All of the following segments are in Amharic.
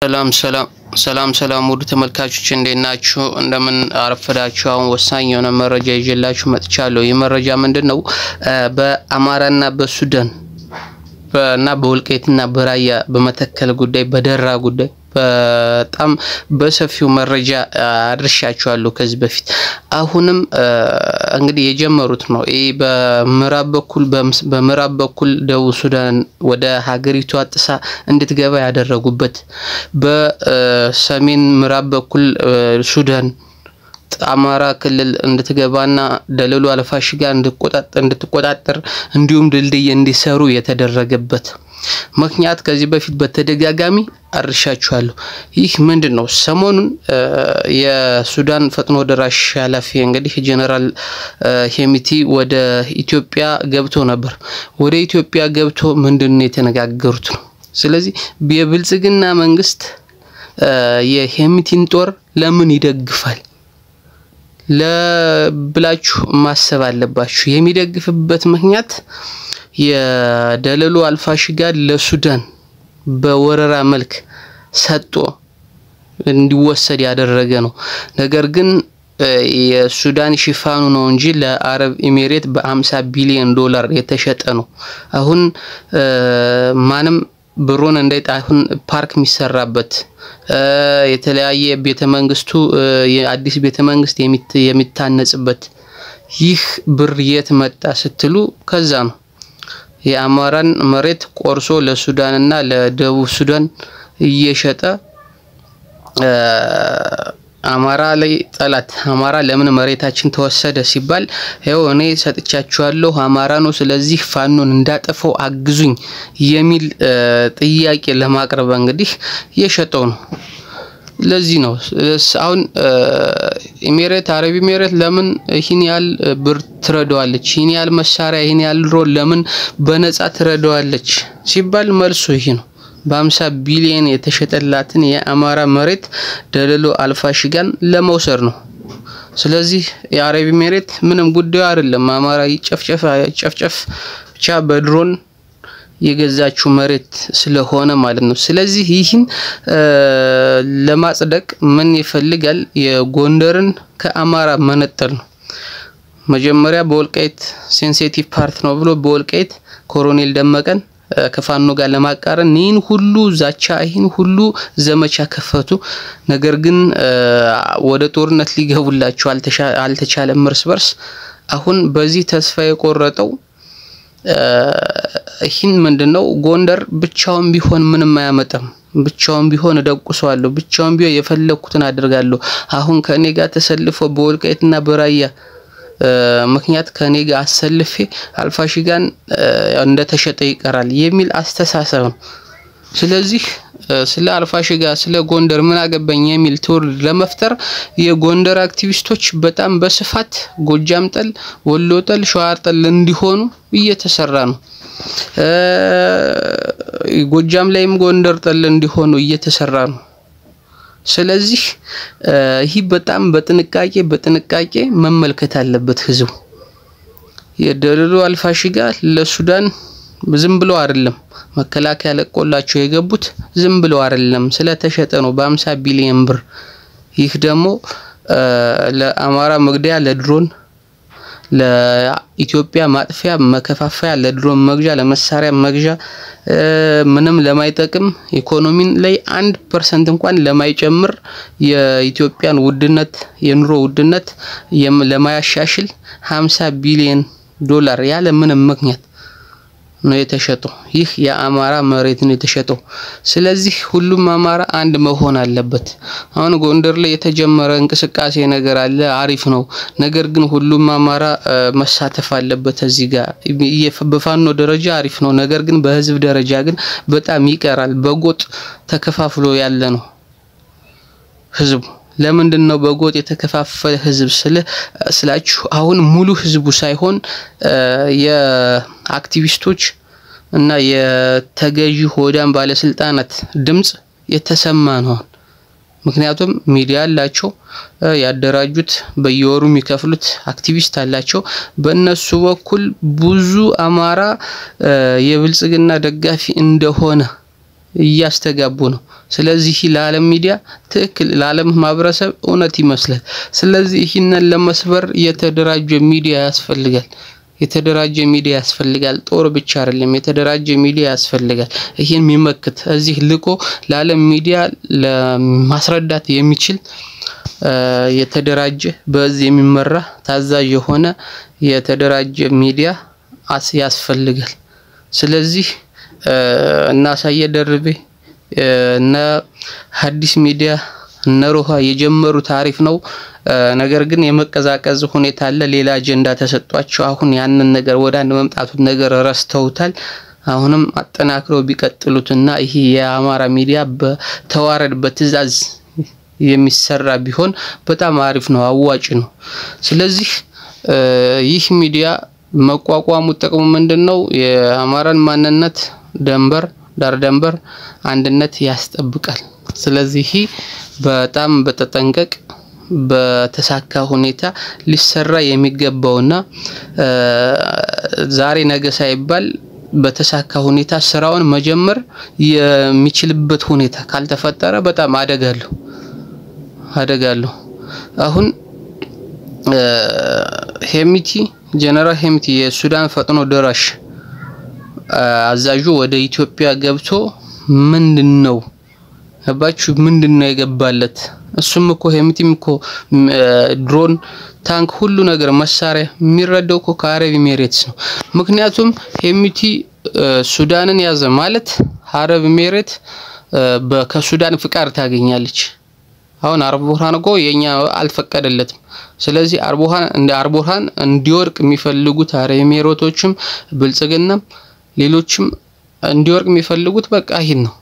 ሰላም ውድ ተመልካቾች እንዴት ናችሁ? እንደምን አረፈዳችሁ? አሁን ወሳኝ የሆነ መረጃ ይዤላችሁ መጥቻለሁ። ይህ መረጃ ምንድነው? በአማራና በሱዳን እና በወልቃይትና በራያ በመተከል ጉዳይ በደራ ጉዳይ በጣም በሰፊው መረጃ አድርሻችኋለሁ ከዚህ በፊት። አሁንም እንግዲህ የጀመሩት ነው። በምዕራብ በኩል ደቡብ ሱዳን ወደ ሀገሪቱ አጥሳ እንድትገባ ያደረጉበት፣ በሰሜን ምዕራብ በኩል ሱዳን አማራ ክልል እንድትገባና ደለሉ አልፋሽጋ እንድትቆጣጠር እንዲሁም ድልድይ እንዲሰሩ የተደረገበት ምክንያት ከዚህ በፊት በተደጋጋሚ አርሻችኋለሁ። ይህ ምንድነው? ሰሞኑን የሱዳን ፈጥኖ ደራሽ ኃላፊ እንግዲህ ጀነራል ሄሚቲ ወደ ኢትዮጵያ ገብቶ ነበር። ወደ ኢትዮጵያ ገብቶ ምንድነው የተነጋገሩት ነው። ስለዚህ የብልጽግና መንግስት የሄሚቲን ጦር ለምን ይደግፋል ለብላችሁ ማሰብ አለባችሁ። የሚደግፍበት ምክንያት የደለሉ አልፋሽጋ ለሱዳን በወረራ መልክ ሰጥቶ እንዲወሰድ ያደረገ ነው። ነገር ግን የሱዳን ሽፋኑ ነው እንጂ ለአረብ ኤሚሬት በ50 ቢሊዮን ዶላር የተሸጠ ነው። አሁን ማንም ብሩን እንዳይጣሁን ፓርክ የሚሰራበት የተለያየ ቤተ መንግስቱ የአዲስ ቤተ መንግስት የሚታነጽበት ይህ ብር የት መጣ ስትሉ ከዛ ነው። የአማራን መሬት ቆርሶ ለሱዳንና ለደቡብ ሱዳን እየሸጠ አማራ ላይ ጠላት አማራ ለምን መሬታችን ተወሰደ ሲባል ይሄው እኔ ሰጥቻችኋለሁ አማራ ነው ስለዚህ ፋኖን እንዳጠፈው አግዙኝ የሚል ጥያቄ ለማቅረብ እንግዲህ የሸጠው ነው። ለዚህ ነው አሁን ኤሚሬት አረብ ኤሚሬት ለምን ይሄን ያህል ብር ትረዳዋለች፣ ይሄን ያህል መሳሪያ ይሄን ያህል ድሮን ለምን በነፃ ትረዳዋለች ሲባል መልሱ ይሄ ነው። በ50 ቢሊዮን የተሸጠላትን የአማራ መሬት ደለሎ አልፋሽጋን ለመውሰድ ነው። ስለዚህ የአረብ ኤሚሬት ምንም ጉዳዩ አይደለም አማራ ይጨፍጨፍ ብቻ በድሮን የገዛችው መሬት ስለሆነ ማለት ነው። ስለዚህ ይህን ለማጽደቅ ምን ይፈልጋል? የጎንደርን ከአማራ መነጠል ነው። መጀመሪያ በወልቃይት ሴንሲቲቭ ፓርት ነው ብሎ በወልቃይት ኮሎኔል ደመቀን ከፋኖ ጋር ለማቃረን ይህን ሁሉ ዛቻ ይህን ሁሉ ዘመቻ ከፈቱ። ነገር ግን ወደ ጦርነት ሊገቡላቸው አልተቻለም እርስ በርስ። አሁን በዚህ ተስፋ የቆረጠው ይህን ምንድነው? ጎንደር ብቻውን ቢሆን ምንም አያመጣም። ብቻውን ቢሆን ደቁሰዋለሁ፣ ብቻውን ቢሆን የፈለኩትን አድርጋለሁ። አሁን ከኔ ጋር ተሰልፎ በወልቃይትና በራያ ምክንያት ከኔ ጋር አሰልፌ አልፋሽጋን እንደተሸጠ ይቀራል የሚል አስተሳሰብ ነው። ስለዚህ ስለ አልፋሽጋ ስለ ጎንደር ምን አገባኝ የሚል ትውልድ ለመፍጠር የጎንደር አክቲቪስቶች በጣም በስፋት ጎጃም ጠል፣ ወሎ ጠል፣ ሸዋ ጠል እንዲሆኑ እየተሰራ ነው። ጎጃም ላይም ጎንደር ጠል እንዲሆኑ እየተሰራ ነው። ስለዚህ ይህ በጣም በጥንቃቄ መመልከት አለበት ህዝቡ። የደለሉ አልፋሽጋ ለሱዳን ዝም ብሎ አይደለም መከላከያ ለቆላቸው የገቡት ዝም ብሎ አይደለም ስለተሸጠ ነው በ50 ቢሊዮን ብር። ይህ ደግሞ ለአማራ መግደያ ለድሮን ለኢትዮጵያ ማጥፊያ መከፋፈያ ለድሮን መግዣ ለመሳሪያ መግዣ ምንም ለማይጠቅም ኢኮኖሚን ላይ 1% እንኳን ለማይጨምር የኢትዮጵያን ውድነት የኑሮ ውድነት ለማያሻሽል 50 ቢሊዮን ዶላር ያለ ምንም ምክንያት ነው የተሸጠው። ይህ የአማራ መሬት ነው የተሸጠው። ስለዚህ ሁሉም አማራ አንድ መሆን አለበት። አሁን ጎንደር ላይ የተጀመረ እንቅስቃሴ ነገር አለ፣ አሪፍ ነው። ነገር ግን ሁሉም አማራ መሳተፍ አለበት። እዚህ ጋር በፋኖ ደረጃ አሪፍ ነው። ነገር ግን በህዝብ ደረጃ ግን በጣም ይቀራል። በጎጥ ተከፋፍሎ ያለ ነው ህዝቡ። ለምንድነው በጎጥ የተከፋፈለ ህዝብ ስላችሁ አሁን ሙሉ ህዝቡ ሳይሆን የአክቲቪስቶች እና የተገዢ ሆዳን ባለስልጣናት ድምጽ የተሰማ ነው። ምክንያቱም ሚዲያ አላቸው ያደራጁት በየወሩ የሚከፍሉት አክቲቪስት አላቸው። በእነሱ በኩል ብዙ አማራ የብልጽግና ደጋፊ እንደሆነ እያስተጋቡ ነው። ስለዚህ ለዓለም ሚዲያ ትክክል ለዓለም ማህበረሰብ እውነት ይመስላል። ስለዚህ ይህንን ለመስበር የተደራጀ ሚዲያ ያስፈልጋል። የተደራጀ ሚዲያ ያስፈልጋል። ጦር ብቻ አይደለም፣ የተደራጀ ሚዲያ ያስፈልጋል። ይሄን የሚመክት እዚህ ልቆ ለዓለም ሚዲያ ለማስረዳት የሚችል የተደራጀ በዚህ የሚመራ ታዛዥ የሆነ የተደራጀ ሚዲያ ያስፈልጋል። ስለዚህ እና ሳየ ደርቤ እና ሐዲስ ሚዲያ እና ሮሃ የጀመሩት አሪፍ ነው። ነገር ግን የመቀዛቀዝ ሁኔታ አለ። ሌላ አጀንዳ ተሰጥቷቸው አሁን ያንን ነገር ወደ አንድ መምጣቱን ነገር ረስተውታል። አሁንም አጠናክረው ቢቀጥሉትና ይሄ የአማራ ሚዲያ በተዋረድ በትዕዛዝ የሚሰራ ቢሆን በጣም አሪፍ ነው፣ አዋጭ ነው። ስለዚህ ይህ ሚዲያ መቋቋሙ ጥቅሙ ምንድነው? የአማራን ማንነት ዳር ደንበር አንድነት ያስጠብቃል። ስለዚህ በጣም በተጠንቀቅ በተሳካ ሁኔታ ሊሰራ የሚገባውና ዛሬ ነገ ሳይባል በተሳካ ሁኔታ ስራውን መጀመር የሚችልበት ሁኔታ ካልተፈጠረ በጣም አደጋለሁ። አሁን ሄሚቲ ጀነራል ሄሚቲ የሱዳን ፈጥኖ ደራሽ አዛዡ ወደ ኢትዮጵያ ገብቶ ምንድነው የገባለት? እሱም እኮ ሄሚቲም እኮ ድሮን ታንክ ሁሉ ነገር መሳሪያ የሚረዳው እኮ ከአረብ ኤሚሬትስ ነው። ምክንያቱም ሄሚቲ ሱዳንን ያዘ ማለት አረብ ኤሚሬት ከሱዳን ፍቃድ ታገኛለች። አሁን አርቦሃን እኮ የኛ አልፈቀደለትም። ስለዚህ አርቦሃን እንዲወርቅ የሚፈልጉት አረብ ኤሚሬቶችም ብልጽግናም ሌሎችም እንዲወርቅ የሚፈልጉት በቃ ይሄን ነው።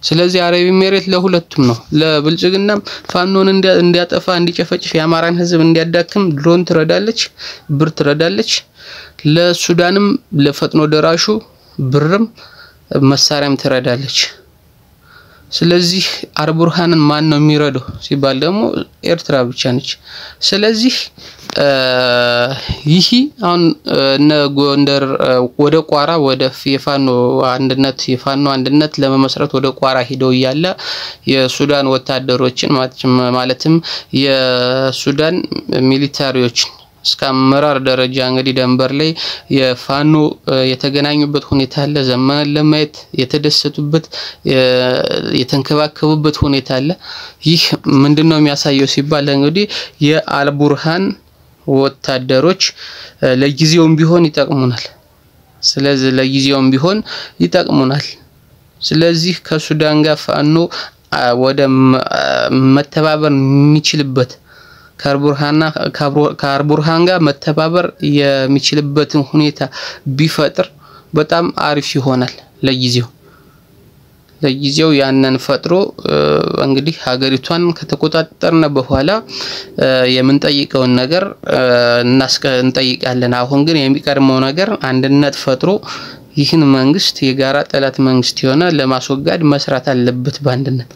ስለዚህ አረብ ኤሚሬት ለሁለቱም ነው፣ ለብልጽግናም ፋኖን እንዲያጠፋ እንዲጨፈጭፍ የአማራን ህዝብ እንዲያዳክም ድሮን ትረዳለች፣ ብር ትረዳለች። ለሱዳንም ለፈጥኖ ደራሹ ብርም መሳሪያም ትረዳለች። ስለዚህ አርቡርሃንን ማን ነው የሚረዳው ሲባል ደግሞ ኤርትራ ብቻ ነች። ስለዚህ ይሄ አሁን ጎንደር ወደ ቋራ ወደ የፋኖ አንድነት ለመመስረት ወደ ቋራ ሄደው ያለ የሱዳን ወታደሮችን ማለትም የሱዳን ሚሊታሪዎች እስከ አመራር ደረጃ እንግዲህ ደንበር ላይ የፋኖ የተገናኙበት ሁኔታ አለ። ዘመነን ለማየት የተደሰቱበት የተንከባከቡበት ሁኔታ አለ። ይህ ምንድነው የሚያሳየው ሲባል እንግዲህ የአልቡርሃን ወታደሮች ለጊዜውም ቢሆን ይጠቅሙናል። ስለዚህ ለጊዜውም ቢሆን ይጠቅሙናል። ስለዚህ ከሱዳን ጋር ፋኖ ወደ መተባበር የሚችልበት ከአርቡርሃን ጋር መተባበር የሚችልበትን ሁኔታ ቢፈጥር በጣም አሪፍ ይሆናል። ለጊዜው ያንን ፈጥሮ እንግዲህ ሀገሪቷን ከተቆጣጠርነ በኋላ የምንጠይቀውን ነገር እንጠይቃለን። አሁን ግን የሚቀርመው ነገር አንድነት ፈጥሮ ይህን መንግስት የጋራ ጠላት መንግስት የሆነ ለማስወጋድ መስራት አለበት በአንድነት።